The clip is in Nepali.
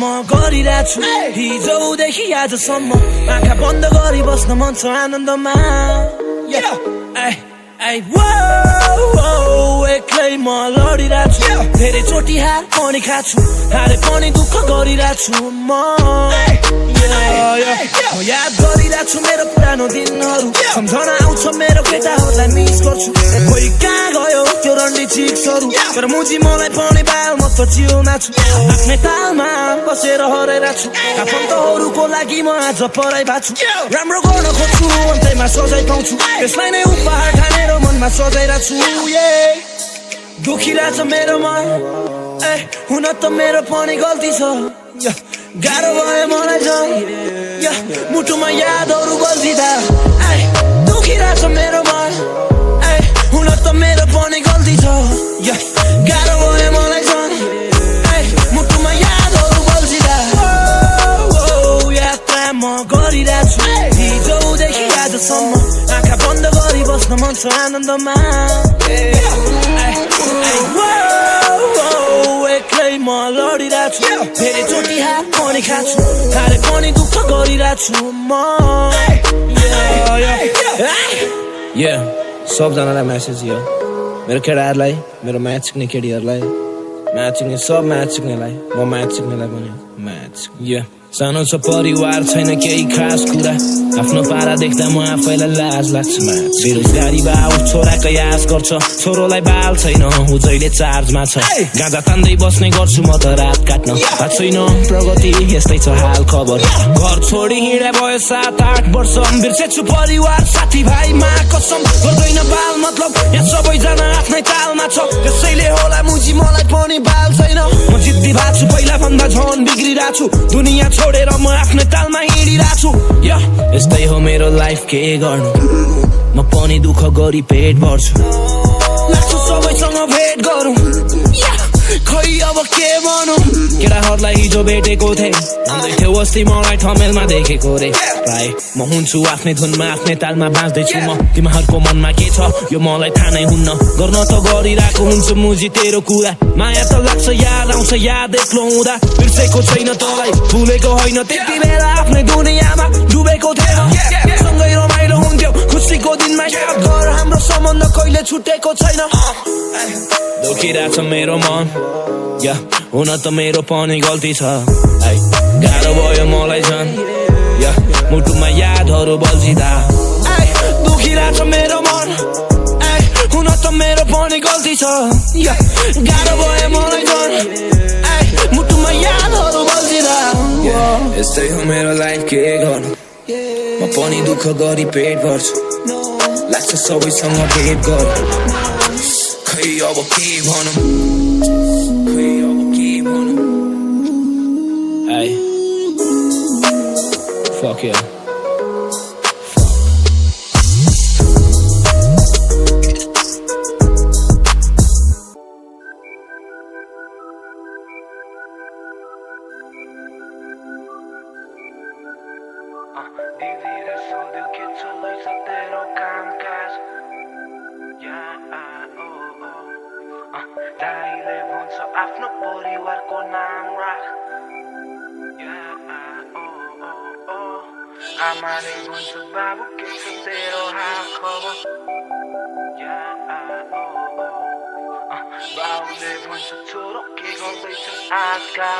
म गरिरहेछु हिजोदेखि आजसम्म आँखा बन्द गरी बस्न मन छ आनन्दमा एक्लै म लडिरहेछु धेरै चोटि हार पनि खाछु हारे पनि दुःख गरिरहेछु म याद गरिरहेछु मेरो पुरानो दिनहरू सम्झना आउँछ मेरो केटाहरूलाई मिस गर्छु कोही कहाँ गयो त्यो रन्डी चिक्सहरू तर मुजी मलाई पनि बाल म त चिउमा छु आफ्नै तालमा बसेर हराइरहेछु आफन्तहरूको लागि म आज पराइ भएको छु राम्रो गर्न खोज्छु अन्त्यमा सजाय पाउँछु त्यसलाई नै उपहार ठानेर मनमा सजाइरहेछु दुखिरहेछ मेरो मन हुन त मेरो पनि गल्ती छ गाह्रो भयो मलाई झन् मुटुमा यादहरू बल्झिँदा दुखिरहेछ मेरो मन हुन त मेरो पनि गल्ती छ गाह्रो भयो मलाई झन् मुटुमा यादहरू बल्झिँदा यात्रा म गरिरहेछु हिजोदेखि आजसम्म आँखा बन्द गरी बस्न मन छ आनन्दमा एक्लै म लडिरहेछु धेरै चोटि हार पनि खाछु हारे पनि दुःख गरिरहेछु म सबजनालाई मेसेज यो मेरो केटाहरूलाई मेरो म्याच सिक्ने केटीहरूलाई म्याच सिक्ने सब म्याच सिक्नेलाई म म्याच सिक्नेलाई पनि म्याच सानो छ परिवार छैन केही खास कुरा आफ्नो पारा देख्दा म आफैलाई लाज लाग्छ बेरोजगारी बाउ छोराको यास गर्छ छोरोलाई बाल छैन ऊ जहिले चार्जमा छ गाँजा तान्दै बस्ने गर्छु म त रात काट्न थाहा छैन प्रगति यस्तै छ हाल खबर घर छोडी हिँडे भयो 7-8 वर्ष बिर्सेछु परिवार साथीभाइमा कसम गर्दैन बाल मतलब यहाँ सबैजना आफ्नै तालमा छ त्यसैले होला मुजी मलाई पनि बाल छैन म जिद्दी भएको छु पहिला भन्दा झन् बिग्रिरहेको छु दुनियाँ छोडेर म आफ्नै तालमा हिँडिरहेछु यस्तै हो मेरो लाइफ के गर्नु म पनि दुःख गरी पेट भर्छु लाग्छु सबैसँग भेट गरौँ खै अब के भनौँ केटाहरूलाई हिजो भेटेको थिएँ भन्दै थियो अस्ति मलाई ठमेलमा देखेको रे प्राय म हुन्छु आफ्नै धुनमा आफ्नै तालमा बाँच्दैछु म तिमीहरूको मनमा के छ यो मलाई थाहा नै हुन्न गर्न त गरिरहेको हुन्छु मुजी तेरो कुरा माया त लाग्छ याद आउँछ याद एक्लो हुँदा बिर्सेको छैन तँलाई भुलेको होइन त्यति बेला आफ्नै दुनियाँमा डुबेको थिएन सँगै रमाइलो हुन्थ्यो खुसीको दिनमा याद गर हाम्रो सम्बन्ध कहिले छुटेको छैन दुखिरहेछ मेरो मन हुन त मेरो पनि गल्ती छ गाह्रो भयो मलाई झन् मुटुमा यादहरू बल्झिँदा दुखिरहेछ मेरो मन हुन त मेरो पनि गल्ती छ गाह्रो भयो मलाई झन् मुटुमा यादहरू बल्झिँदा यस्तै हो मेरो लाइफ के गर्नु म पनि दुःख गरी पेट भर्छु लाग्छ सबैसँग भेट गर खै अब के भनौँ Fuck yeah. दिदीले सोध्यो के चल्दैछ तेरो कामकाज दाइले भन्छ आफ्नो परिवारको नाम राख आमाले भन्छ बाबु के छ तेरो हाल खबर बाबुले भन्छ छोरो के गर्दैछ आजकल